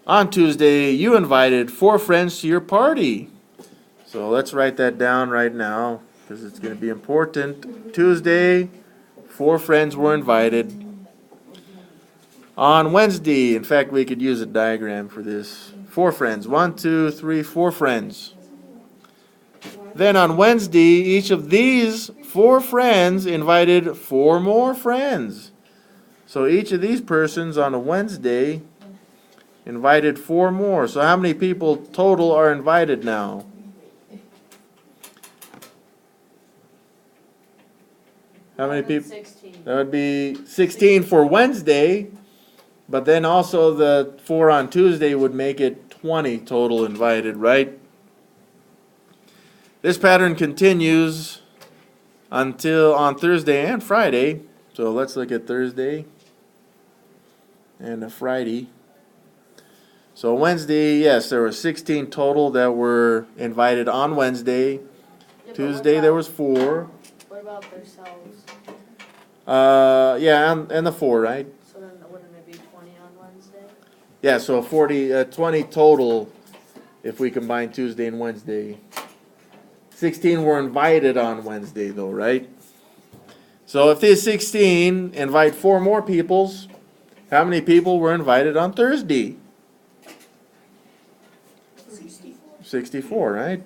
On Tuesday, you invited 4 friends to your party. So let's write that down right now because it's going to be important. Tuesday, 4 friends were invited. On Wednesday, in fact, we could use a diagram for this. 4 friends. 1, 2, 3, 4 friends. Then on Wednesday, each of these 4 friends invited 4 more friends. So each of these persons on a Wednesday invited 4 more. So how many people total are invited now? How many people? 16. That would be 16 for Wednesday, but then also the 4 on Tuesday would make it 20 total invited, right? This pattern continues until on Thursday and Friday. So let's look at Thursday and a Friday. So Wednesday, yes, there were 16 total that were invited on Wednesday. Yeah, Tuesday there was 4. What about themselves? Yeah, and the 4, right? So then wouldn't it be 20 on Wednesday? Yeah, so 20 total if we combine Tuesday and Wednesday. 16 were invited on Wednesday though, right? So if these 16 invite 4 more peoples, how many people were invited on Thursday? 64, right?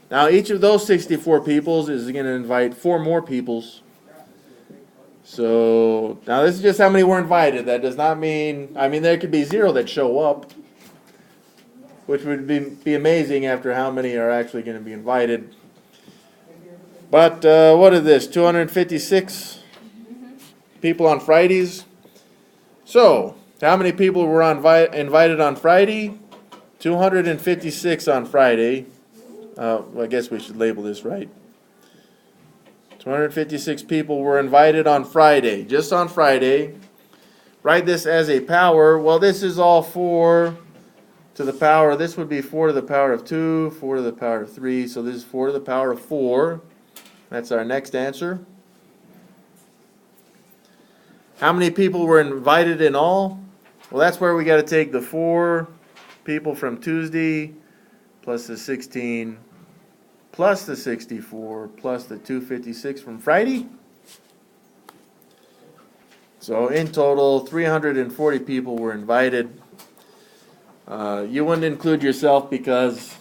Now each of those 64 peoples is going to invite 4 more peoples. So now this is just how many were invited. That does not mean, there could be 0 that show up, which would be amazing after how many are actually going to be invited. But what is this, 256 people on Fridays? So how many people were invited on Friday? 256 on Friday. Well, I guess we should label this right. 256 people were invited on Friday, just on Friday. Write this as a power. Well, this is all 4 to the power. This would be 4 to the power of 2, 4 to the power of 3. So this is 4 to the power of 4. That's our next answer. How many people were invited in all? Well, that's where we got to take the 4 people from Tuesday plus the 16 plus the 64 plus the 256 from Friday. So in total, 340 people were invited. You wouldn't include yourself because,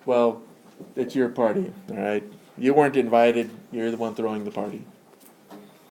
well, it's your party, all right? You weren't invited. You're the one throwing the party.